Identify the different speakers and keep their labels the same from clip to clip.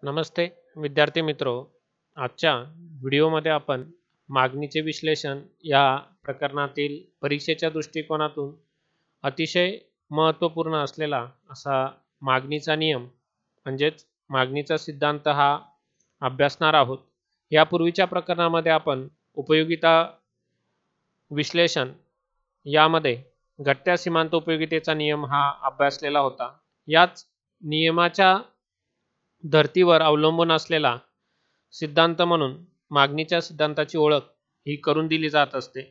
Speaker 1: नमस्ते विद्यार्थी मित्रो. आजच्या व्हिडिओमध्ये आपण मागणीचे विश्लेषण या प्रकरणातील परीक्षेच्या दृष्टिकोनातून अतिशय महत्त्वपूर्ण असलेला असा मागणीचा नियम म्हणजेच मागणीचा सिद्धांत हा अभ्यासणार आहोत. यापूर्वीच्या प्रकरणामध्ये आपण उपयोगिता विश्लेषण यामध्ये घटत्या सीमांत उपयोगितेचा नियम हा अभ्यासलेला होता. याच नियमाच्या धर्तीवर अवलंबून असलेला सिद्धांत म्हणून मागणीच्या सिद्धांताची ओळख ही करून दिली जात असते.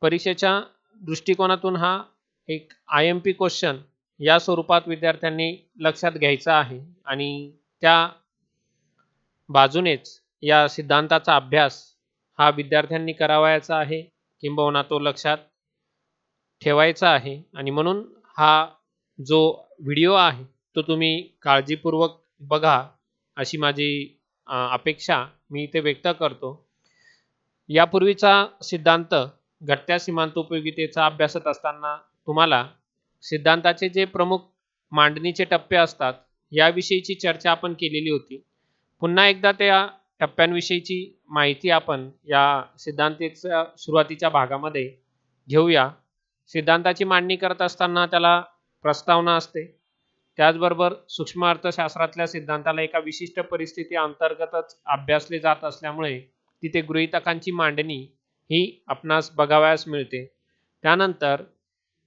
Speaker 1: परीक्षेच्या दृष्टिकोनातून हा एक IMP क्वेश्चन या स्वरूपात विद्यार्थ्यांनी लक्षात घ्यायचा आहे आणि त्या बाजूनेच या सिद्धांताचा अभ्यास हा विद्यार्थ्यांनी करावायचा आहे, किंबहुना तो लक्षात ठेवायचा आहे. आणि म्हणून हा जो व्हिडिओ आहे तो तुम्ही काळजीपूर्वक बघा अशी माझी अपेक्षा मी इथे व्यक्त करतो. यापूर्वीचा सिद्धांत घटत्या सीमांत उपयोगितेचा अभ्यासत असताना तुम्हाला सिद्धांताचे जे प्रमुख मांडणीचे टप्पे असतात याविषयीची चर्चा आपण केलेली होती. पुन्हा एकदा त्या टप्प्यांविषयीची माहिती आपण या सिद्धांताच्या सुरुवातीच्या भागामध्ये घेऊया. सिद्धांताची मांडणी करत असताना त्याला प्रस्तावना असते. त्याचबरोबर सूक्ष्म अर्थशास्त्रातल्या सिद्धांताला एका विशिष्ट परिस्थिती अंतर्गतच अभ्यासले जात असल्यामुळे तिथे गृहीतकांची मांडणी ही आपणास बघावयास मिळते. त्यानंतर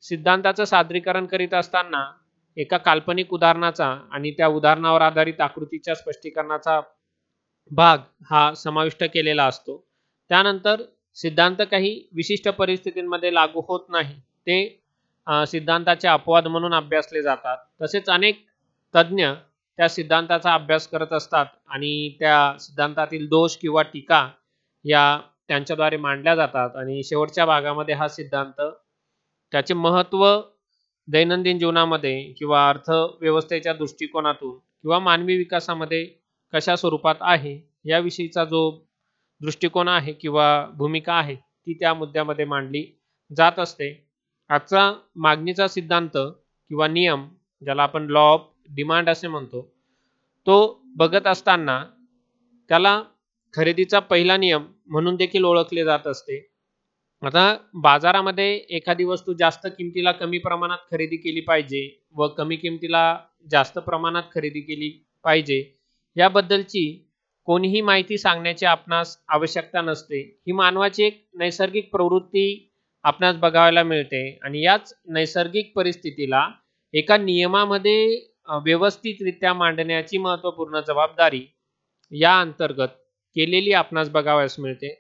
Speaker 1: सिद्धांताचं सादरीकरण करीत असताना एका काल्पनिक उदाहरणाचा आणि त्या उदाहरणावर आधारित आकृतीच्या स्पष्टीकरणाचा भाग हा समाविष्ट केलेला असतो. त्यानंतर सिद्धांत काही विशिष्ट परिस्थितींमध्ये लागू होत नाही, ते सिद्धांताचे अपवाद म्हणून अभ्यासले जातात. तसेच अनेक तज्ज्ञ त्या सिद्धांताचा अभ्यास करत असतात आणि त्या सिद्धांतातील दोष किंवा टीका या त्यांच्याद्वारे मांडल्या जातात. आणि शेवटच्या भागामध्ये हा सिद्धांत त्याचे महत्त्व दैनंदिन जीवनामध्ये किंवा अर्थव्यवस्थेच्या दृष्टिकोनातून किंवा मानवी विकासामध्ये कशा स्वरूपात आहे याविषयीचा जो दृष्टिकोन आहे किंवा भूमिका आहे ती त्या मुद्द्यामध्ये मांडली जात असते. आजचा मागणीचा सिद्धांत किंवा नियम, ज्याला आपण लॉ ऑफ डिमांड असे म्हणतो, तो बघत असताना त्याला खरेदीचा पहिला नियम म्हणून देखील ओळखले जात असते. आता बाजारामध्ये एखादी वस्तू जास्त किमतीला कमी प्रमाणात खरेदी केली पाहिजे व कमी किमतीला जास्त प्रमाणात खरेदी केली पाहिजे याबद्दलची कोणीही माहिती सांगण्याची आपणास आवश्यकता नसते. ही मानवाची एक नैसर्गिक प्रवृत्ती आपणास बघायला मिळते आणि याच नैसर्गिक परिस्थितीला एका नियमामध्ये व्यवस्थितरित्या मांडण्याची महत्त्वपूर्ण जबाबदारी या अंतर्गत केलेली आपणास बघावयास मिळते.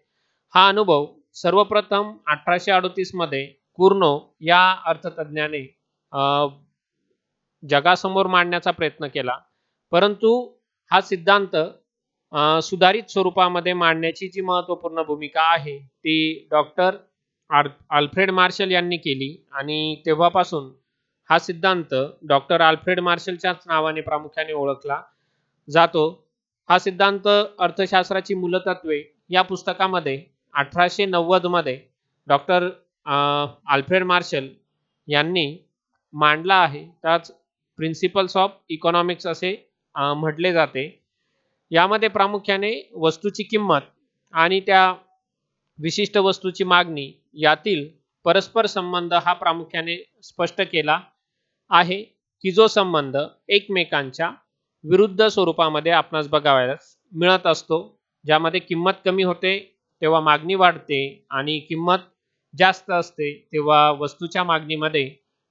Speaker 1: हा अनुभव सर्वप्रथम 1838 मध्ये कुर्नो या अर्थतज्ञाने जगासमोर मांडण्याचा प्रयत्न केला, परंतु हा सिद्धांत सुधारित स्वरूपामध्ये मांडण्याची जी महत्त्वपूर्ण भूमिका आहे ती डॉक्टर आल्फ्रेड मार्शल यांनी केली आणि तेव्हापासून हा सिद्धांत डॉक्टर आल्फ्रेड मार्शलच्याच नावाने प्रामुख्याने ओळखला जातो. हा सिद्धांत अर्थशास्त्राची मूलतत्वे या पुस्तकामध्ये 1890 मध्ये डॉक्टर आल्फ्रेड मार्शल यांनी मांडला आहे. त्याच प्रिन्सिपल्स ऑफ इकॉनॉमिक्स असे म्हटले जाते. यामध्ये प्रामुख्याने वस्तूची किंमत आणि त्या विशिष्ट वस्तूची मागणी यातील परस्पर संबंध हा प्रामुख्याने स्पष्ट केला आहे, की जो संबंध एकमेकांच्या विरुद्ध स्वरूपामध्ये आपणास बघावयास मिळत असतो. ज्यामध्ये किंमत कमी होते तेव्हा मागणी वाढते आणि किंमत जास्त असते तेव्हा वस्तूच्या मागणीमध्ये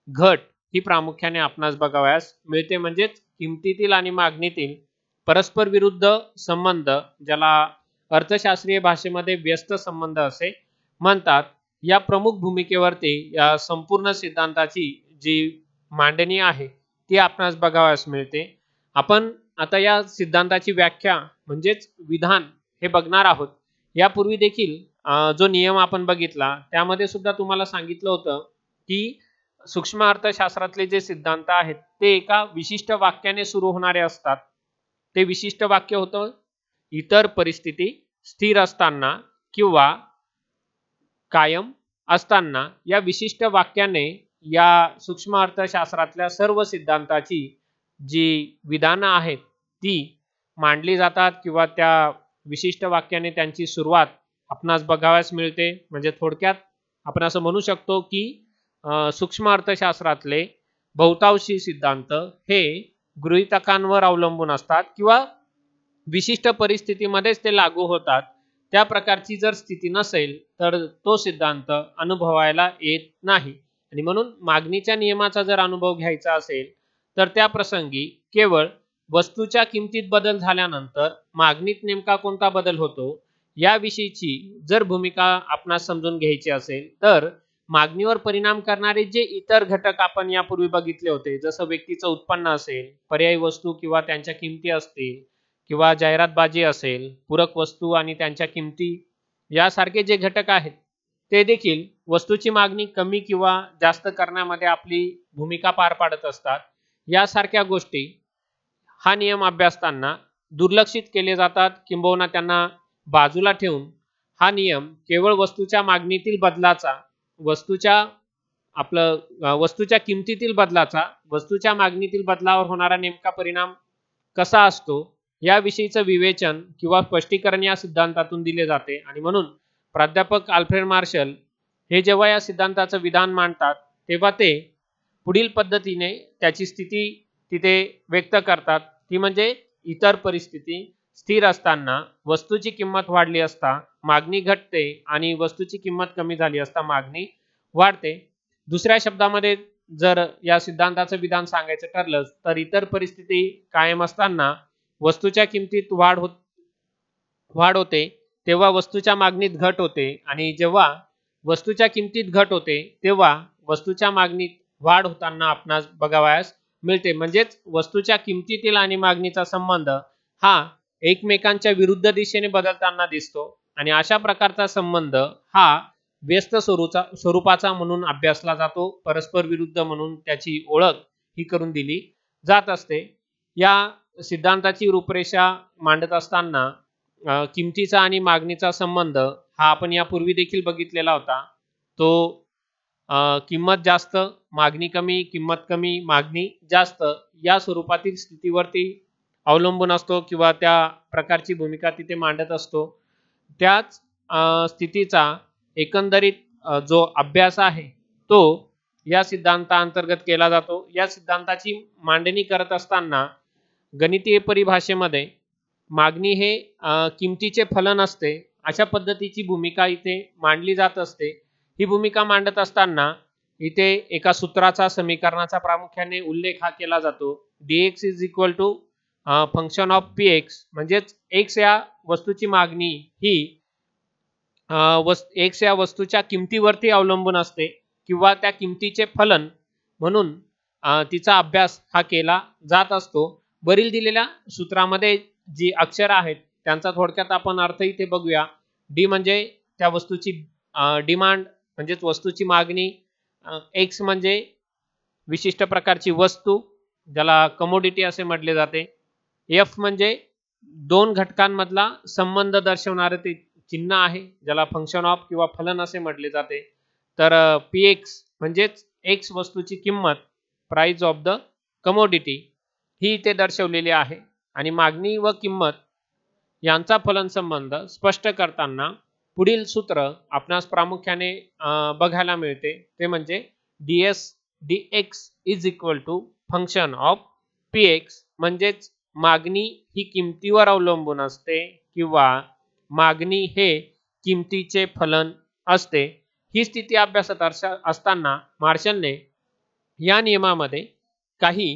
Speaker 1: घट ही प्रामुख्याने आपणास बघावयास मिळते. म्हणजेच किमतीतील आणि मागणीतील परस्पर विरुद्ध संबंध, ज्याला अर्थशास्त्रीय भाषेमध्ये व्यस्त संबंध असे म्हणतात, या प्रमुख भूमिकेवरती या संपूर्ण सिद्धांताची जी मांडणी आहे ती आपणास बघावयास मिळते. आपण आता या सिद्धांताची व्याख्या म्हणजेच विधान हे बघणार आहोत. यापूर्वी देखील जो नियम आपण बघितला त्यामध्ये सुद्धा तुम्हाला सांगितलं होतं की सूक्ष्म अर्थशास्त्रातले जे सिद्धांत आहेत ते एका विशिष्ट वाक्याने सुरू होणारे असतात. ते विशिष्ट वाक्य होतं, इतर परिस्थिती स्थिर असताना किंवा कायम असताना. या विशिष्ट वाक्याने या सूक्ष्म अर्थशास्त्रातल्या सर्व सिद्धांताची जी विधानं आहेत ती मांडली जातात किंवा त्या विशिष्ट वाक्याने त्यांची सुरुवात आपणास बघावयास मिळते. म्हणजे थोडक्यात आपण असं म्हणू शकतो की सूक्ष्म अर्थशास्त्रातले बहुतांशी सिद्धांत हे गृहीतकांवर अवलंबून असतात किंवा विशिष्ट परिस्थितीमध्येच ते लागू होतात. त्या प्रकारची जर स्थिती नसेल तर तो सिद्धांत अनुभवायला येत नाही. आणि म्हणून मागणीच्या नियमाचा जर अनुभव घ्यायचा असेल तर त्या प्रसंगी केवळ वस्तूच्या किमतीत बदल झाल्यानंतर मागणीत नेमका कोणता बदल होतो याविषयीची जर भूमिका आपणास समजून घ्यायची असेल तर मागणीवर परिणाम करणारे जे इतर घटक आपण यापूर्वी बघितले होते, जसं व्यक्तीचं उत्पन्न असेल, पर्यायी वस्तू किंवा त्यांच्या किमती असतील किंवा जाहिरातबाजी असेल, पूरक वस्तू आणि त्यांच्या किमती यासारखे जे घटक आहेत ते देखील वस्तूची मागणी कमी किंवा जास्त करण्यामध्ये आपली भूमिका पार पाडत असतात. यासारख्या गोष्टी हा नियम अभ्यासताना दुर्लक्षित केले जातात किंबहुना त्यांना बाजूला ठेवून हा नियम केवळ वस्तूच्या मागणीतील बदलाचा, वस्तूच्या किमतीतील बदलाचा वस्तूच्या मागणीतील बदलावर होणारा नेमका परिणाम कसा असतो याविषयीचं विवेचन किंवा स्पष्टीकरण या सिद्धांतातून दिले जाते. आणि म्हणून प्राध्यापक अल्फ्रेड मार्शल हे जेव्हा या सिद्धांताचं विधान मांडतात तेव्हा ते पुढील पद्धतीने त्याची स्थिती तिथे व्यक्त करतात. ती म्हणजे इतर परिस्थिती स्थिर असताना वस्तूची किंमत वाढली असता मागणी घटते आणि वस्तूची किंमत कमी झाली असता मागणी वाढते. दुसऱ्या शब्दामध्ये जर या सिद्धांताचं विधान सांगायचं ठरलं तर इतर परिस्थिती कायम असताना वस्तूच्या किमतीत वाढ होते तेव्हा वस्तूच्या मागणीत घट होते आणि जेव्हा वस्तूच्या किमतीत घट होते तेव्हा वस्तूच्या मागणीत वाढ होताना आपणास बघावयास मिळते. म्हणजेच वस्तूच्या किमतीतील आणि मागणीचा संबंध हा एकमेकांच्या विरुद्ध दिशेने बदलताना दिसतो आणि अशा प्रकारचा संबंध हा व्यस्त स्वरूपाचा म्हणून अभ्यासला जातो. परस्पर विरुद्ध म्हणून त्याची ओळख ही करून दिली जात असते. या सिद्धांताची रूपरेषा मांडत असताना किमतीचा आणि मागणीचा संबंध हा आपण यापूर्वी देखील बघितलेला होता. तो किंमत जास्त मागणी कमी, किंमत कमी मागणी जास्त या स्वरूपातील स्थितीवरती अवलंबून असतो किंवा त्या प्रकारची भूमिका तिथे मांडत असतो. त्याच स्थितीचा एकंदरीत जो अभ्यास आहे तो या सिद्धांताअंतर्गत केला जातो. या सिद्धांताची मांडणी करत असताना गणितीय परिभाषेमध्ये मागणी हे किमतीचे फलन असते अशा पद्धतीची भूमिका इथे मांडली जात असते. ही भूमिका मांडत असताना इथे एका सूत्राचा, समीकरणाचा प्रामुख्याने उल्लेख हा केला जातो. dx is equal to function of px, म्हणजेच x या वस्तूची मागणी ही x या वस्तूच्या किमतीवरती अवलंबून असते किंवा त्या किमतीचे फलन म्हणून तिचा अभ्यास हा केला जात असतो. वरील दिलेल्या सूत्रामध्ये जी अक्षर आहेत त्यांचा थोडक्यात आपण अर्थ इथे बघूया. डी म्हणजे त्या वस्तूची डिमांड म्हणजेच वस्तूची मागणी, एक्स म्हणजे विशिष्ट प्रकारची वस्तू ज्याला कमोडिटी असे म्हटले जाते, एफ म्हणजे दोन घटकांमधला संबंध दर्शवणारे ते चिन्ह आहे ज्याला फंक्शन ऑफ किंवा फलन असे म्हटले जाते, तर पी एक्स म्हणजेच एक्स वस्तूची किंमत, प्राइस ऑफ द कमोडिटी ही इथे दर्शवलेली आहे. आणि मागणी व किंमत यांचा फलन संबंध स्पष्ट करताना पुढील सूत्र आपणास प्रामुख्याने बघायला मिळते, ते म्हणजे dx is equal to function of px, म्हणजेच मागणी ही किमतीवर अवलंबून असते किंवा मागणी हे किमतीचे फलन असते. ही स्थिती अभ्यासत असताना मार्शलने या नियमामध्ये काही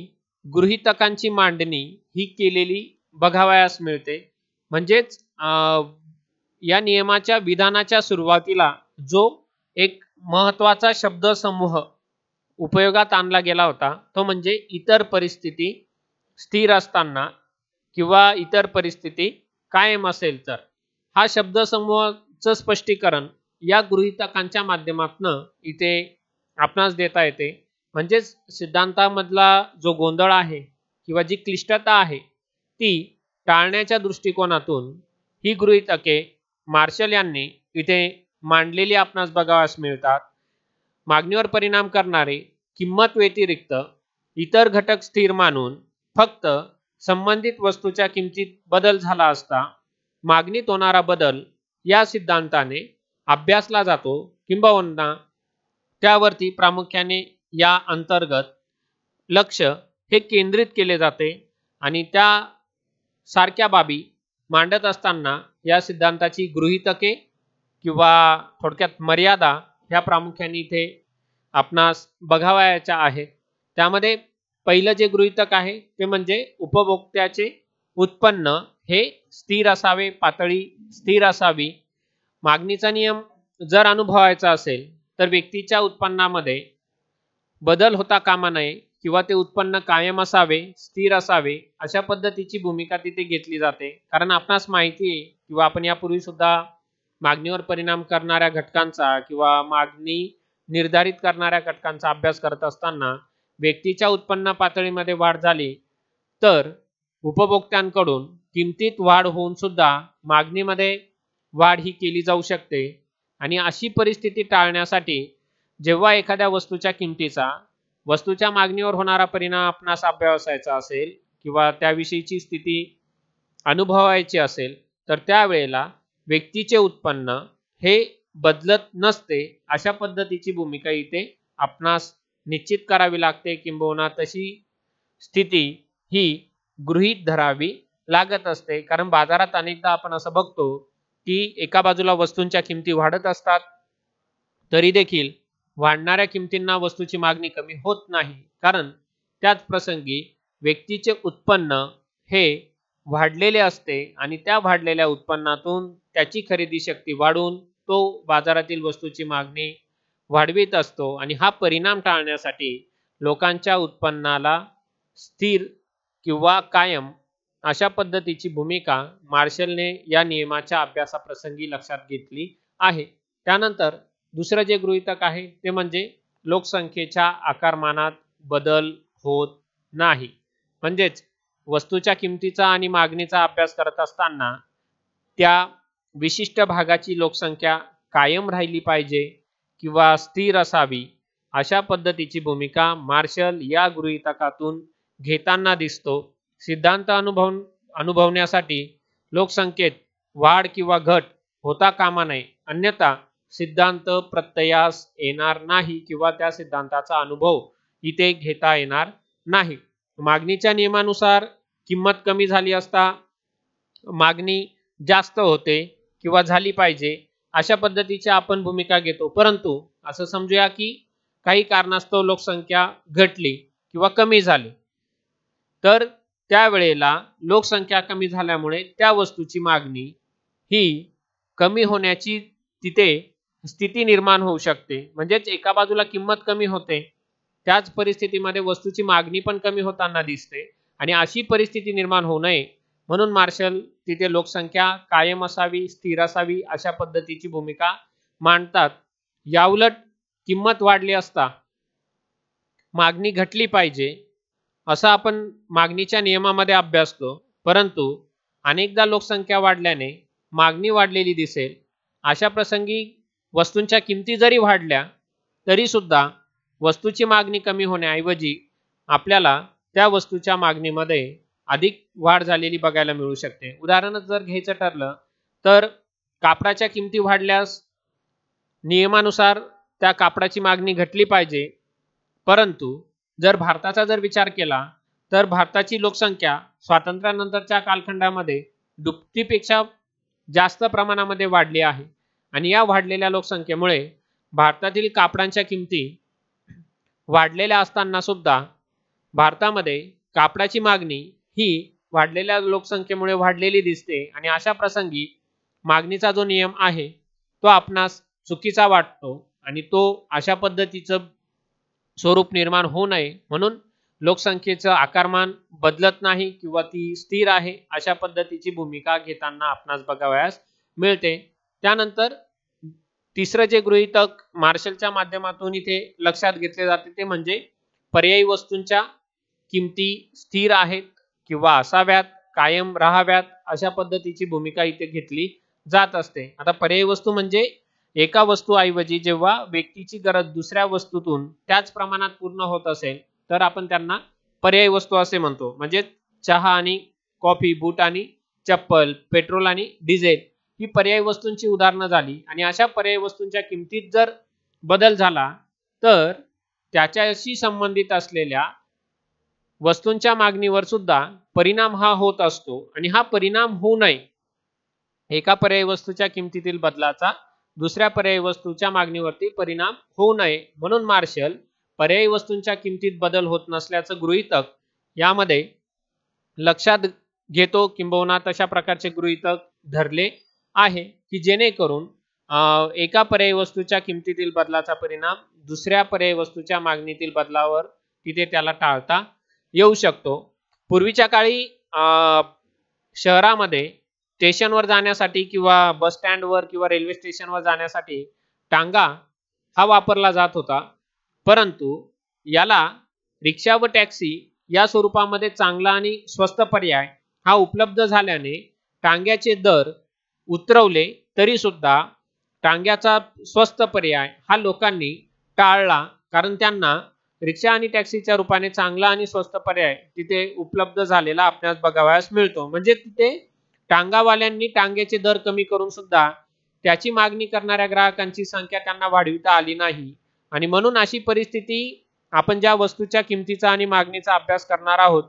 Speaker 1: गृहीतकांची मांडणी ही केलेली बघावयास मिळते. म्हणजेच या नियमाच्या विधानाच्या सुरुवातीला जो एक महत्त्वाचा शब्दसमूह उपयोगात आणला गेला होता तो म्हणजे इतर परिस्थिती स्थिर असताना किंवा इतर परिस्थिती कायम असेल तर, हा शब्दसमूहाचं स्पष्टीकरण या गृहीतकांच्या माध्यमातून इथे आपणास देता येते. म्हणजेच सिद्धांतामधला जो गोंधळ आहे किंवा जी क्लिष्टता आहे ती टाळण्याच्या दृष्टिकोनातून ही गृहीतके मार्शल यांनी इथे मांडलेली आपणास बघावयास मिळतात. मागणीवर परिणाम करणारे किंमत व्यतिरिक्त इतर घटक स्थिर मानून फक्त संबंधित वस्तूच्या किमतीत बदल झाला असता मागणीत होणारा बदल या सिद्धांताने अभ्यासला जातो, किंबहुना त्यावरती प्रामुख्याने या अंतर्गत लक्ष हे केंद्रित केले जाते आणि त्या सारख्या बाबी मांडत असताना या सिद्धांताची गृहीतके किंवा थोडक्यात मर्यादा ह्या प्रामुख्याने इथे आपणास बघावयाच्या आहेत। त्यामध्ये पहिलं जे गृहीतक आहे ते म्हणजे उपभोक्त्याचे उत्पन्न हे स्थिर असावे, पातळी स्थिर असावी। मागणीचा नियम जर अनुभवायचा असेल तर व्यक्तीच्या उत्पन्नामध्ये बदल होता कामा नये किंवा ते उत्पन्न कायम असावे, स्थिर असावे, अशा पद्धतीची भूमिका तिथे घेतली जाते। कारण आपणास माहिती आहे किंवा आपण यापूर्वी सुद्धा मागणीवर परिणाम करणाऱ्या घटकांचा किंवा मागणी निर्धारित करणाऱ्या घटकांचा अभ्यास करत असताना व्यक्तीच्या उत्पन्न पातळीमध्ये वाढ झाली तर उपभोक्त्यांकडून किमतीत वाढ होऊन सुद्धा मागणीमध्ये वाढ ही केली जाऊ शकते। आणि अशी परिस्थिती टाळण्यासाठी जेव्हा एखाद्या वस्तूच्या किमतीचा वस्तूच्या मागणीवर होणारा परिणाम आपणास अभ्यासायचा असेल किंवा त्याविषयीची स्थिती अनुभवायची असेल तर त्यावेळेला व्यक्तीचे उत्पन्न हे बदलत नसते, अशा पद्धतीची भूमिका इथे आपणास निश्चित करावी लागते, किंबहुना तशी स्थिती ही गृहीत धरावी लागत असते। कारण बाजारात अनेकदा आपण असं बघतो की एका बाजूला वस्तूंच्या किमती वाढत असतात तरी देखील वाढणाऱ्या किमतींना वस्तूची मागणी कमी होत नाही, कारण त्याच प्रसंगी व्यक्तीचे उत्पन्न हे वाढलेले असते आणि त्या वाढलेल्या उत्पन्नातून त्याची खरेदी शक्ती वाढून तो बाजारातील वस्तूची मागणी वाढवित असतो। आणि हा परिणाम टाळण्यासाठी लोकांच्या उत्पन्नाला स्थिर किंवा कायम अशा पद्धतीची भूमिका मार्शलने या नियमाच्या अभ्यासाप्रसंगी लक्षात घेतली आहे। त्यानंतर दुसरं जे गृहीतक आहे ते म्हणजे लोकसंख्येच्या आकारमानात बदल होत नाही। म्हणजेच वस्तूच्या किमतीचा आणि मागणीचा अभ्यास करत असताना त्या विशिष्ट भागाची लोकसंख्या कायम राहिली पाहिजे किंवा स्थिर असावी, अशा पद्धतीची भूमिका मार्शल या गृहीतकातून घेताना दिसतो। सिद्धांत अनुभवण्यासाठी लोकसंख्येत वाढ किंवा घट होता कामा नये, अन्यथा सिद्धांत प्रत्ययास येणार नाही किंवा त्या सिद्धांताचा अनुभव इथे घेता येणार नाही। मागणीच्या नियमानुसार किंमत कमी झाली असता मागणी जास्त होते किंवा झाली पाहिजे, अशा पद्धतीची आपण भूमिका घेतो। परंतु असं समजूया की काही कारणास्तव लोकसंख्या घटली किंवा कमी झाली तर त्यावेळेला लोकसंख्या कमी झाल्यामुळे त्या वस्तूची मागणी ही कमी होण्याची तिथे स्थिती निर्माण होऊ शकते। म्हणजेच एका बाजूला किंमत कमी होते, त्याच परिस्थितीमध्ये वस्तूची मागणी पण कमी होताना दिसते आणि अशी परिस्थिती निर्माण होऊ नये म्हणून मार्शल तिथे लोकसंख्या कायम असावी, स्थिर असावी, अशा पद्धतीची भूमिका मांडतात। याउलट किंमत वाढली असता मागणी घटली पाहिजे असं आपण मागणीच्या नियमामध्ये अभ्यासतो, परंतु अनेकदा लोकसंख्या वाढल्याने मागणी वाढलेली दिसेल। अशा प्रसंगी वस्तूंच्या किमती जरी वाढल्या तरी सुद्धा वस्तूची मागणी कमी होण्याऐवजी आपल्याला त्या वस्तूच्या मागणीमध्ये अधिक वाढ झालेली बघायला मिळू शकते। उदाहरणच जर घ्यायचं ठरलं तर कापडाच्या किमती वाढल्यास नियमानुसार त्या कापडाची मागणी घटली पाहिजे, परंतु जर भारताचा जर विचार केला तर भारताची लोकसंख्या स्वातंत्र्यानंतरच्या कालखंडामध्ये दुपटीपेक्षा जास्त प्रमाणामध्ये वाढली आहे आणि या वाढलेल्या लोकसंख्येमुळे भारतातील कापडांच्या किमती वाढलेल्या असताना सुद्धा भारतामध्ये कापडाची मागणी ही वाढलेल्या लोकसंख्येमुळे वाढलेली दिसते आणि अशा प्रसंगी मागणीचा जो नियम आहे तो आपणास चुकीचा वाटतो आणि तो अशा पद्धतीचं स्वरूप निर्माण होऊ नये म्हणून लोकसंख्येचं आकारमान बदलत नाही किंवा ती स्थिर आहे, अशा पद्धतीची भूमिका घेताना आपणास बघावयास मिळते। त्यानंतर तिसरं जे गृहीतक मार्शलच्या माध्यमातून इथे लक्षात घेतले जाते ते म्हणजे पर्यायी वस्तूंच्या किमती स्थिर आहेत किंवा असाव्यात, कायम राहाव्यात, अशा पद्धतीची भूमिका इथे घेतली जात असते। आता पर्यायी वस्तू म्हणजे एका वस्तूऐवजी जेव्हा व्यक्तीची गरज दुसऱ्या वस्तूतून त्याच प्रमाणात पूर्ण होत असेल तर आपण त्यांना पर्यायी वस्तू असे म्हणतो। म्हणजे चहा आणि कॉफी, बूट आणि चप्पल, पेट्रोल आणि डिझेल ही पर्यायी वस्तूंची उदाहरणं झाली आणि अशा पर्यायी वस्तूंच्या किमतीत जर बदल झाला तर त्याच्याशी संबंधित असलेल्या वस्तूंच्या मागणीवर सुद्धा परिणाम हा होत असतो आणि हा परिणाम होऊ नये, एका पर्यायी वस्तूच्या किमतीतील बदलाचा दुसऱ्या पर्यायी वस्तूच्या मागणीवरती परिणाम होऊ नये म्हणून मार्शल पर्यायी वस्तूंच्या किमतीत बदल होत नसल्याचं गृहीतक यामध्ये लक्षात घेतो किंबहुना तशा प्रकारचे गृहीतक धरले आहे की जेणेकरून एका पर्यायी वस्तूच्या किमतीतील बदलाचा परिणाम दुसऱ्या पर्यायी वस्तूच्या मागणीतील बदलावर तिथे त्याला टाळता येऊ शकतो. पूर्वीच्या काळी शहरामध्ये स्टेशनवर जाण्यासाठी किंवा बस स्टँडवर किंवा रेल्वे स्टेशनवर जाण्यासाठी टांगा हा वापरला जात होता, परंतु याला रिक्षा व टॅक्सी या स्वरूपामध्ये चांगला आणि स्वस्त पर्याय हा उपलब्ध झाल्याने टांग्याचे दर उतरवले तरी सुद्धा टांग्याचा स्वस्त पर्याय हा लोकांनी टाळला, कारण त्यांना रिक्षा आणि टॅक्सीच्या रूपाने चांगला आणि स्वस्त पर्याय तिथे उपलब्ध झालेला आपल्याला बघावयास मिळतो. म्हणजे तिथे टांगावाल्यांनी टांग्याचे दर कमी करून सुद्धा त्याची मागणी करणाऱ्या ग्राहकांची संख्या त्यांना वाढविता आली नाही आणि म्हणून अशी परिस्थिती आपण ज्या वस्तूच्या किमतीचा आणि मागणीचा अभ्यास करणार आहोत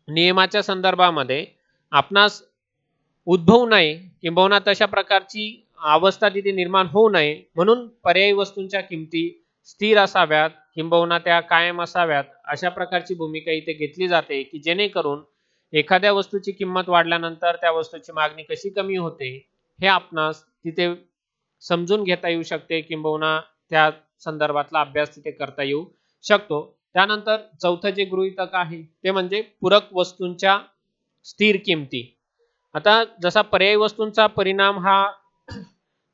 Speaker 1: नियमाच्या संदर्भामध्ये आपणास उद्भवू नये किंबहुना तशा प्रकारची अवस्था तिथे निर्माण होऊ नये म्हणून पर्यायी वस्तूंच्या किमती स्थिर असाव्यात किंबहुना त्या कायम असाव्यात अशा प्रकारची भूमिका इथे घेतली जाते की जेणेकरून एखाद्या वस्तूची किंमत वाढल्यानंतर त्या वस्तूची मागणी कशी कमी होते हे आपणास तिथे समजून घेता येऊ शकते किंबहुना त्या संदर्भातला अभ्यास तिथे करता येऊ शकतो. त्यानंतर चौथं जे गृहीतक आहे ते म्हणजे पूरक वस्तूंच्या स्थिर किमती. आता जसा पर्यायी वस्तूंचा परिणाम हा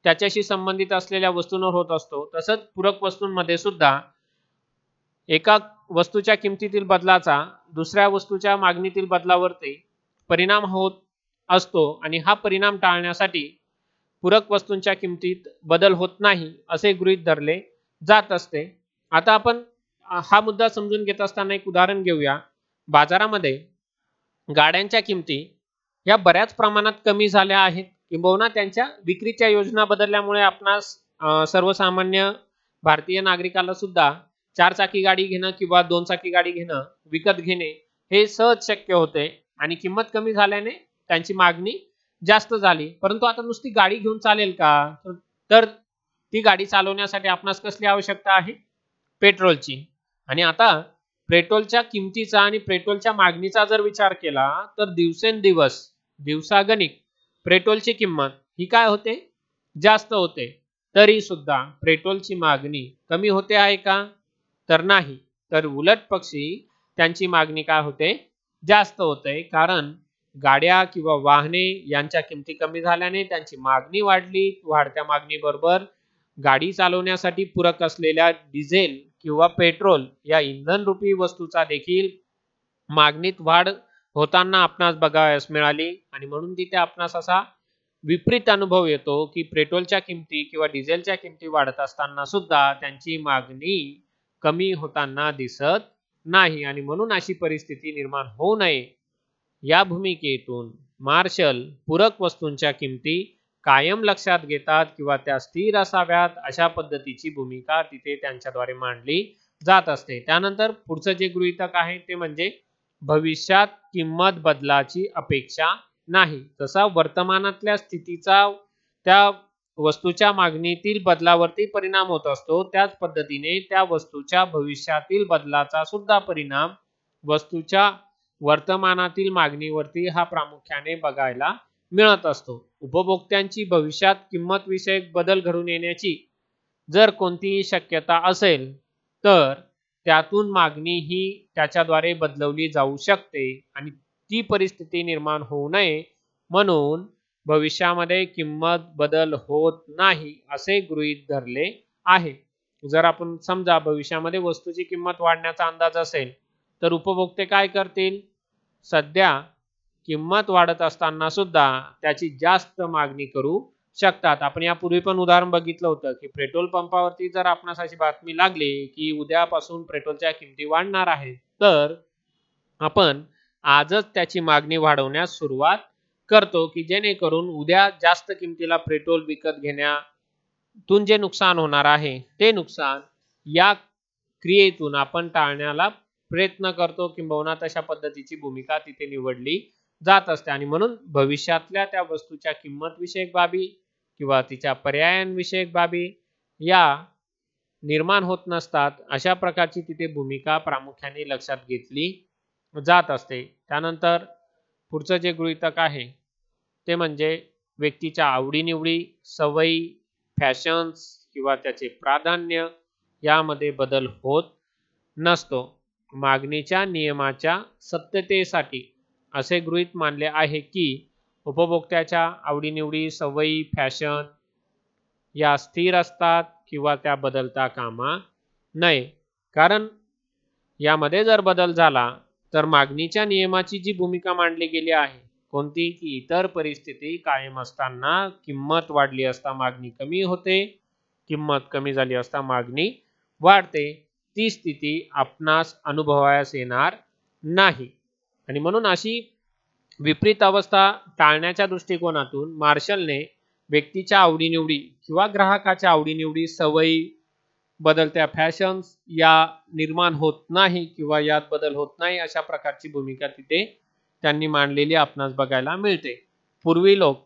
Speaker 1: त्याच्याशी संबंधित असलेल्या वस्तूंवर होत असतो तसंच पूरक वस्तूंमध्ये सुद्धा एका वस्तूच्या किमतीतील बदलाचा दुसऱ्या वस्तूच्या मागणीतील बदलावरती परिणाम होत असतो आणि हा परिणाम टाळण्यासाठी पूरक वस्तूंच्या किमतीत बदल होत नाही असे गृहीत धरले जात असते. आता आपण हा मुद्दा समजून घेत असताना एक उदाहरण घेऊया. बाजारामध्ये गाड्यांच्या किमती या बऱ्याच प्रमाणात कमी झाल्या आहेत किंबहुना त्यांच्या विक्रीच्या योजना बदलल्यामुळे आपणास सर्वसामान्य भारतीय नागरिकाला सुद्धा 4 चाकी गाडी घेणं किंवा 2 चाकी गाडी घेणं विकत घेणे हे सहज शक्य होते आणि किंमत कमी झाल्याने त्यांची मागणी जास्त झाली. परंतु आता नुसती गाडी घेऊन चालेल का, तर ती गाडी चालवण्यासाठी आपणास कसली आवश्यकता आहे, पेट्रोलची. आणि आता पेट्रोलच्या किमतीचा आणि पेट्रोलच्या मागणीचा जर विचार केला तर दिवसेंदिवस दिवसागणिक पेट्रोलची किंमत ही काय होते, जास्त होते. तरी सुद्धा पेट्रोलची मागणी कमी होते आहे का, तर नाही, तर उलट पक्षी त्यांची मागणी काय होते, जास्त होते. कारण गाड्या किंवा वाहने यांच्या किमती कमी झाल्याने त्यांची मागणी वाढली. वाढत्या मागणीबरोबर गाडी चालवण्यासाठी पूरक असलेल्या डिझेल किंवा पेट्रोल या इंधन रूपी वस्तूचा देखील मागणीत वाढ होताना आपणास बघावयास मिळाली आणि म्हणून तिथे आपणास असा विपरीत अनुभव येतो की पेट्रोलच्या किमती किंवा डिझेलच्या किमती वाढत असताना सुद्धा त्यांची मागणी कमी होताना दिसत नाही आणि म्हणून अशी परिस्थिती निर्माण होऊ नये या भूमिकेतून मार्शल पूरक वस्तूंच्या किमती कायम लक्षात घेतात किंवा त्या स्थिर असाव्यात अशा पद्धतीची भूमिका तिथे त्यांच्याद्वारे मांडली जात असते. त्यानंतर पुढचं जे गृहीतक आहे ते म्हणजे भविष्यात किंमत बदलाची अपेक्षा नाही. जसा वर्तमानातल्या स्थितीचा त्या वस्तूच्या मागणीतील बदलावरती परिणाम होत असतो त्याच पद्धतीने त्या वस्तूच्या भविष्यातील बदलाचा सुद्धा परिणाम वस्तूच्या वर्तमानातील मागणीवरती हा प्रामुख्याने बघायला मिळत असतो. उपभोक्त्यांची भविष्यात किंमत विषयक बदल घडून येण्याची जर कोणतीही शक्यता असेल तर त्यातून मागणी ही त्याच्याद्वारे बदलवली जाऊ शकते आणि ती परिस्थिती निर्माण होऊ नये म्हणून भविष्यामध्ये किंमत बदल होत नाही असे गृहीत धरले आहे. जर आपण समजा भविष्यामध्ये वस्तूची किंमत वाढण्याचा अंदाज असेल तर उपभोक्ते काय करतील, सध्या किंमत वाढत असताना सुद्धा त्याची जास्त मागणी करू शकतात. आपण यापूर्वी पण उदाहरण बघितलं होतं की पेट्रोल पंपावरती जर आपणास अशी बातमी लागली की उद्यापासून पेट्रोलच्या किमती वाढणार आहेत तर आपण आजच त्याची मागणी वाढवण्यास सुरुवात करतो, की जेणेकरून उद्या जास्त किमतीला पेट्रोल विकत घेण्यातून जे नुकसान होणार आहे ते नुकसान या क्रियेतून आपण टाळण्याला प्रयत्न करतो, किंबहुना तशा पद्धतीची भूमिका तिथे निवडली जात असते. आणि म्हणून भविष्यातल्या त्या वस्तूच्या किंमत विषयक बाबी किंवा तिच्या पर्यायांविषयक बाबी या निर्माण होत नसतात. अशा प्रकारची तिथे भूमिका प्रामुख्याने लक्षात घेतली जात असते. त्यानंतर पुढचं जे गृहीतक आहे ते म्हणजे व्यक्तीच्या आवडीनिवडी, सवयी, फॅशन्स किंवा त्याचे प्राधान्य यामध्ये बदल होत नसतो. मागणीच्या नियमाच्या सत्यतेसाठी असे गृहीत मानले आहे की उपभोक्त्याच्या आवडीनिवडी, सवयी, फॅशन या स्थिर असतात किंवा त्या बदलता कामा नये. कारण यामध्ये जर बदल झाला तर मागणीच्या नियमाची जी भूमिका मांडली गेली आहे कोणती, की इतर परिस्थिती कायम असताना किंमत वाढली असता मागणी कमी होते, किंमत कमी झाली असता मागणी वाढते, ती स्थिती आपणास अनुभवायास येणार नाही. आणि म्हणून अशी विपरीत अवस्था टाळण्याच्या दृष्टिकोनातून मार्शलने व्यक्तीच्या आवडीनिवडी किंवा ग्राहकाच्या आवडीनिवडी, सवयी, बदलत्या फॅशन्स या निर्माण होत नाही किंवा यात बदल होत नाही अशा प्रकारची भूमिका तिथे त्यांनी मांडलेली आपणास बघायला मिळते. पूर्वी लोक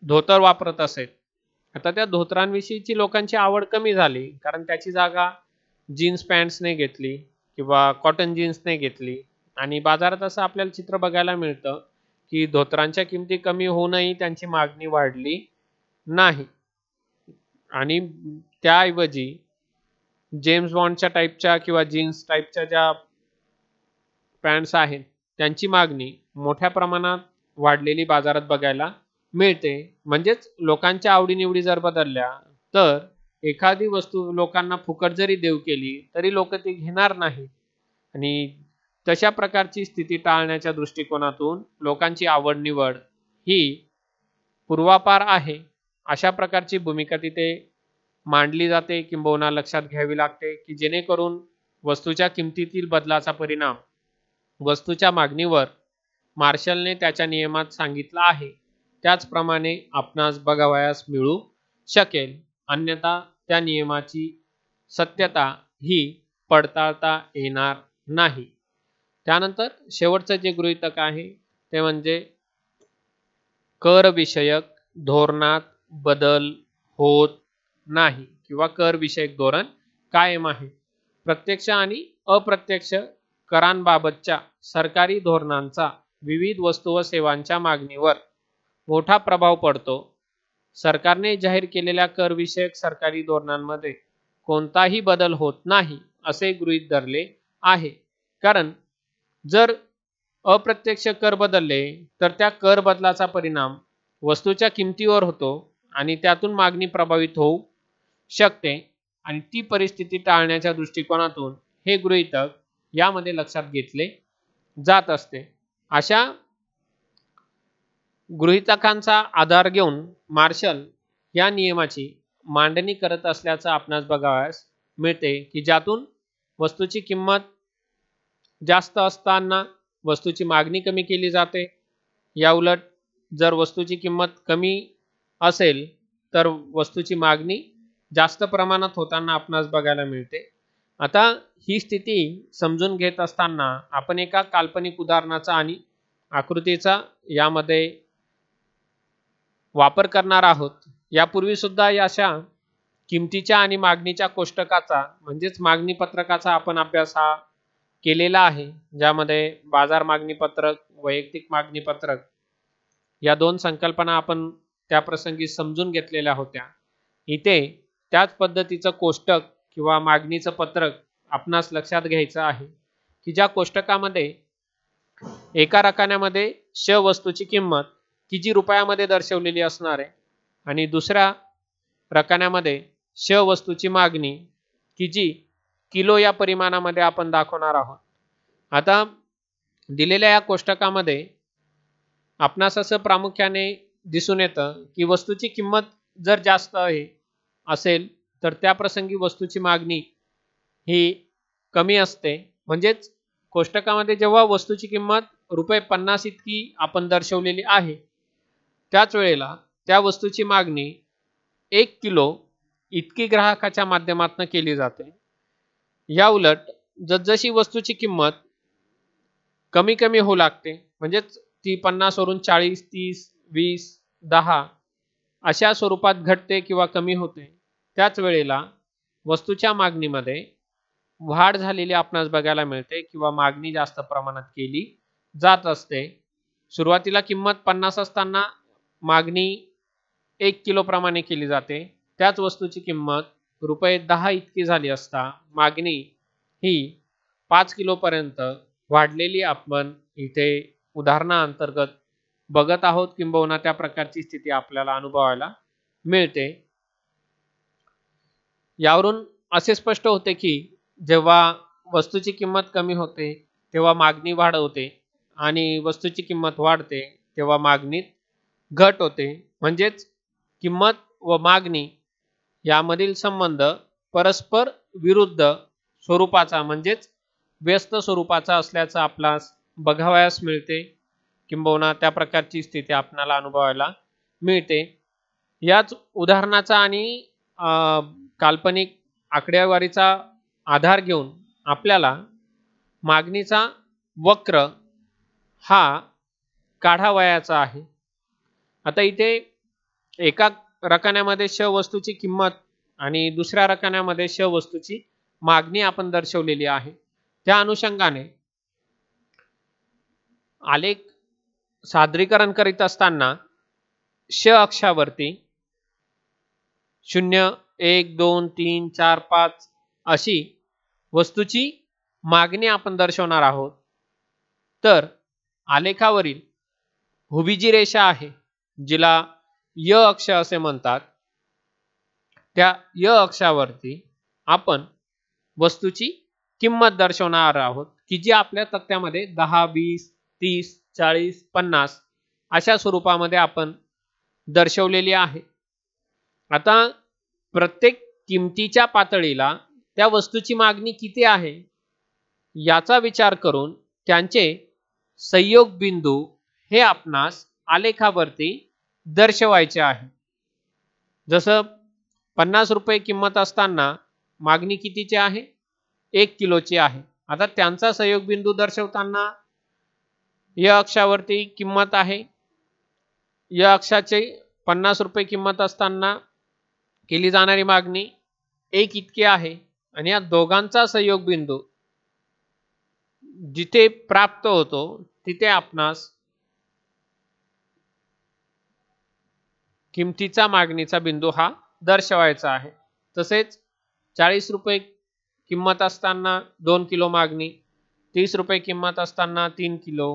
Speaker 1: धोतर वापरत असत. आता त्या धोतरांविषयीची लोकांची आवड कमी झाली, कारण त्याची जागा जीन्स पॅन्ट्सने घेतली किंवा कॉटन जीन्सने घेतली. आणि बाजारात असं आपल्याला चित्र बघायला मिळतं की धोतरांच्या किमती कमी होऊनही त्यांची मागणी वाढली नाही. आणि त्याऐवजी जेम्स बॉन्डच्या टाईपच्या किंवा जीन्स टाईपच्या ज्या पॅन्ट्स आहेत त्यांची मागणी मोठ्या प्रमाणात वाढलेली बाजारात बघायला मिळते. म्हणजेच लोकांच्या आवडीनिवडी जर बदलल्या तर एखादी वस्तू लोकांना फुकट जरी देऊ केली तरी लोक ती घेणार नाही. आणि तशा प्रकारची स्थिती टाळण्याच्या दृष्टिकोनातून लोकांची आवड निवड ही पूर्वापार आहे अशा प्रकारची भूमिका तिथे मांडली जाते, किंबहुना लक्षात घ्यावी लागते, की जेणेकरून वस्तूच्या किमतीतील बदलाचा परिणाम वस्तूच्या मागणीवर मार्शलने त्याच्या नियमात सांगितला आहे त्याचप्रमाणे आपणास बघावयास मिळू शकेल. अन्यथा त्या नियमाची सत्यता ही पडताळता येणार नाही. त्यानंतर शेवटचं जे गृहीतक आहे ते म्हणजे कर विषयक धोरणात बदल होत नाही किंवा कर विषयक धोरण कायम आहे. प्रत्यक्ष आणि अप्रत्यक्ष करांबाबतच्या सरकारी धोरणांचा विविध वस्तू व सेवांच्या मागणीवर मोठा प्रभाव पडतो. सरकारने जाहीर केलेल्या कर विषयक सरकारी धोरणांमध्ये कोणताही बदल होत नाही असे गृहीत धरले आहे. कारण जर अप्रत्यक्ष कर बदलले तर त्या कर बदलाचा परिणाम वस्तूच्या किमतीवर होतो आणि त्यातून मागणी प्रभावित होऊ शकते. आणि ती परिस्थिती टाळण्याच्या दृष्टिकोनातून हे गृहीतक यामध्ये लक्षात घेतले जात असते. अशा गृहीतकांचा आधार घेऊन मार्शल या नियमाची मांडणी करत असल्याचं आपणास बघावयास मिळते, की ज्यातून वस्तूची किंमत जास्त असताना वस्तूची मागणी कमी केली जाते. या उलट जर वस्तूची किंमत कमी असेल तर वस्तूची मागणी जास्त प्रमाणात होताना आपणास बघायला मिळते. आता ही स्थिती समजून घेत असताना आपण एका काल्पनिक उदाहरणाचा आणि आकृतीचा यामध्ये वापर करणार आहोत. यापूर्वी सुद्धा या अशा किमतीच्या आणि मागणीच्या कोष्टकाचा म्हणजेच मागणी पत्रकाचा आपण अभ्यास हा केलेला आहे, ज्यामध्ये बाजार मागणी पत्रक, वैयक्तिक मागणी पत्रक या दोन संकल्पना आपण त्या प्रसंगी समजून घेतलेल्या होत्या. इथे त्याच पद्धतीचं कोष्टक किंवा मागणीचं पत्रक आपणास लक्षात घ्यायचं आहे, की ज्या कोष्टकामध्ये एका रकान्यामध्ये श वस्तूची किंमत की जी रुपयामध्ये दर्शवलेली असणार आहे आणि दुसऱ्या रकान्यामध्ये श वस्तूची मागणी की जी किलो या परिमाणामध्ये आपण दाखवणार आहोत. आता दिलेल्या या कोष्टकामध्ये आपणास असं प्रामुख्याने दिसून येतं की वस्तूची किंमत जर जास्त असेल तर त्या प्रसंगी वस्तूची मागणी ही कमी असते. म्हणजेच कोष्टकामध्ये जेव्हा वस्तूची किंमत ₹50 इतकी आपण दर्शवलेली आहे, त्याच वेळेला त्या वस्तूची मागणी 1 किलो इतकी ग्राहकाच्या माध्यमातून केली जाते. या उलट जसजशी वस्तूची किंमत कमी कमी होऊ लागते, म्हणजेच ती 50 वरून 40, 30, 20, 10 अशा स्वरूपात घटते किंवा कमी होते, त्याच वेळेला वस्तूच्या मागणीमध्ये वाढ झालेली आपणास बघायला मिळते किंवा मागणी जास्त प्रमाणात केली जात असते. सुरुवातीला किंमत 50 असताना मागणी 1 किलो प्रमाणे केली जाते. त्याच वस्तूची किंमत ₹10 इतकी झाली असता मागणी ही 5 किलो पर्यंत वाढलेली आपण इथे उदाहरणाअंतर्गत बघत आहोत, किंबहुना त्या प्रकारची स्थिती आपल्याला अनुभवायला मिळते. यावरून असे स्पष्ट होते की जेव्हा वस्तूची किंमत कमी होते तेव्हा मागणी वाढवते आणि वस्तूची किंमत वाढते तेव्हा मागणीत घट होते. म्हणजेच किंमत व मागणी यामधील संबंध परस्पर विरुद्ध स्वरूपाचा म्हणजेच व्यस्त स्वरूपाचा असल्याचं आपल्यास बघावयास मिळते, किंबहुना त्या प्रकारची स्थिती आपल्याला अनुभवायला मिळते. याच उदाहरणाचा आणि काल्पनिक आकडेवारीचा आधार घेऊन आपल्याला मागणीचा वक्र हा काढावयाचा आहे. आता इथे एका रकान्यामध्ये श वस्तूची किंमत आणि दुसऱ्या रकान्यामध्ये श वस्तूची मागणी आपण दर्शवलेली आहे. त्या अनुषंगाने आलेख सादरीकरण करीत असताना श अक्षावरती 0, 1, 2, 3, 4, 5 अशी वस्तूची मागणी आपण दर्शवणार आहोत. तर आलेखावरील उभी जी रेषा आहे जिला य अक्ष असे म्हणतात, त्या य अक्षावरती आपण वस्तूची किंमत दर्शवणार आहोत की जी आपल्या तक्त्यामध्ये 10, 20, 30, 40, 50 अशा स्वरूपामध्ये आपण दर्शवलेली आहे. आता प्रत्येक किमतीच्या पातळीला त्या वस्तूची मागणी किती आहे याचा विचार करून त्यांचे संयोग बिंदू हे आपणास आलेखावरती दर्शवायचे आहे. जसं 50 रुपये किंमत असताना मागणी कितीची आहे? 1 किलोची आहे. आता त्यांचा संयोग बिंदू दर्शवताना या अक्षावरती किंमत आहे, या अक्षाचे 50 रुपये किंमत असताना केली जाणारी मागणी 1 इतकी आहे आणि या दोघांचा संयोग बिंदू जिथे प्राप्त होतो तिथे आपणास किमतीचा मागणीचा बिंदू हा दर्शवायचा आहे. तसेच 40 रुपये किंमत असताना 2 किलो मागणी, 30 रुपये किंमत असताना 3 किलो,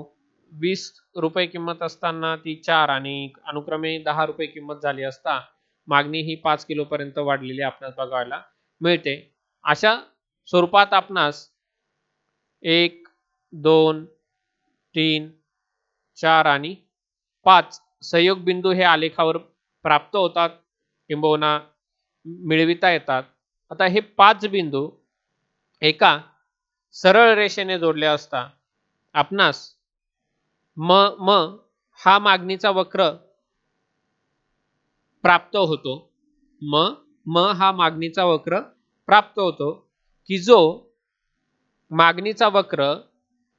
Speaker 1: 20 रुपये किंमत असताना ती 4 आणि अनुक्रमे 10 रुपये किंमत झाली असता मागणी ही 5 किलो पर्यंत वाढलेली आपल्याला बघायला मिळते. अशा स्वरूपात आपणास 1, 2, 3, 4 आणि 5 संयोग बिंदू हे आलेखावर प्राप्त होतात किंबहुना मिळविता येतात. आता हे 5 बिंदू एका सरळ रेषेने जोडले असता आपणास म हा मागणीचा वक्र प्राप्त होतो. म हा मागणीचा वक्र प्राप्त होतो की जो मागणीचा वक्र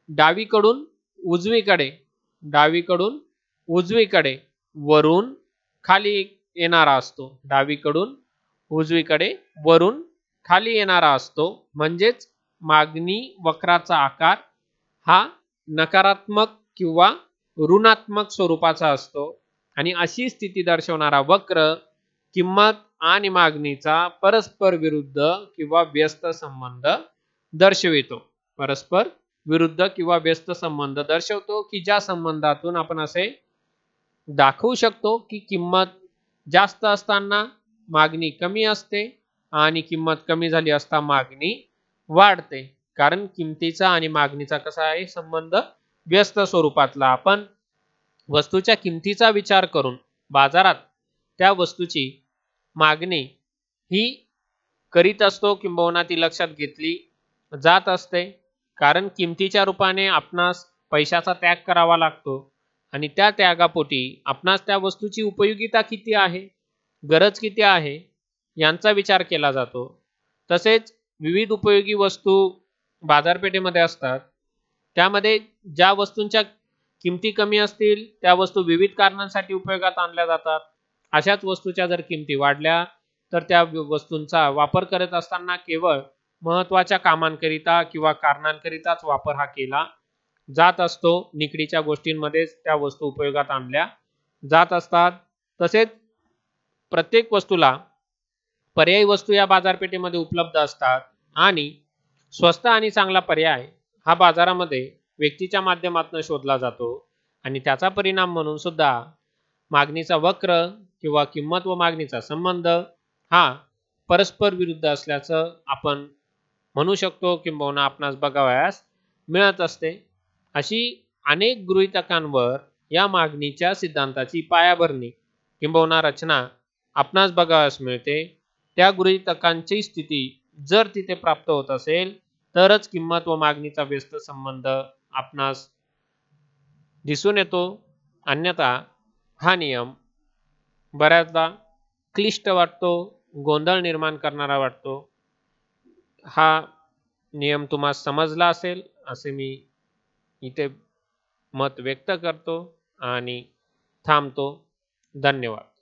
Speaker 1: डावीकडून उजवीकडे वरून खाली येणारा असतो. डावीकडून उजवीकडे वरून खाली येणारा असतो. म्हणजेच मागणी वक्राचा आकार हा नकारात्मक किंवा ऋणात्मक स्वरूपाचा असतो आणि अशी स्थिती दर्शवणारा वक्र किंमत आणि मागणीचा परस्पर विरुद्ध किंवा व्यस्त संबंध दर्शवितो. परस्पर विरुद्ध किंवा व्यस्त संबंध दर्शवतो की ज्या संबंधातून आपण असे दाखवू शकतो की किंमत जास्त असताना मागणी कमी असते आणि किंमत कमी झाली असता मागणी वाढते. कारण किमतीचा आणि मागणीचा कसा आहे संबंध? व्यस्त स्वरूपातला. आपण वस्तूच्या किमतीचा विचार करून बाजारात त्या वस्तूची मागणी ही करीत असतो किंबहुना ती लक्षात घेतली जात असते. कारण किमतीच्या रूपाने आपणास पैशाचा त्याग करावा लागतो आणि त्या त्यागापोटी आपणास त्या वस्तूची उपयोगिता किती आहे, गरज किती आहे यांचा विचार केला जातो. तसेच विविध उपयोगी वस्तू बाजारपेठेमध्ये असतात. त्यामध्ये ज्या वस्तूंच्या किमती कमी असतील त्या वस्तू विविध कारणांसाठी उपयोगात आणल्या जातात. अशाच वस्तूच्या जर किमती वाढल्या तर त्या वस्तूंचा वापर करत असताना केवळ महत्त्वाच्या कामांकरिता किंवा कारणांकरिताच वापर हा केला जात असतो. निकडीच्या गोष्टींमध्येच त्या वस्तू उपयोगात आणल्या जात असतात. तसेच प्रत्येक वस्तूला पर्यायी वस्तू या बाजारपेठेमध्ये उपलब्ध असतात आणि स्वस्त आणि चांगला पर्याय हा बाजारामध्ये व्यक्तीच्या माध्यमातून शोधला जातो आणि त्याचा परिणाम म्हणून सुद्धा मागणीचा वक्र किंवा किंमत व मागणीचा संबंध हा परस्पर विरुद्ध असल्याचं आपण म्हणू शकतो किंबहुना आपणास बघावयास मिळत असते. अशी अनेक गृहीतकांवर या मागणीच्या सिद्धांताची पायाभरणी किंबहुना रचना आपणास बघावयास मिळते. त्या गृहीतकांची स्थिती जर तिथे प्राप्त होत असेल तरच किंमत व मागणीचा व्यस्त संबंध आपणास दिसून येतो. अन्यथा हा नियम बऱ्याचदा क्लिष्ट वाटतो, गोंधळ निर्माण करणारा वाटतो. हा नियम तुम्हाला समजला असेल असे मी इथे मत व्यक्त करतो आणि थांबतो. धन्यवाद.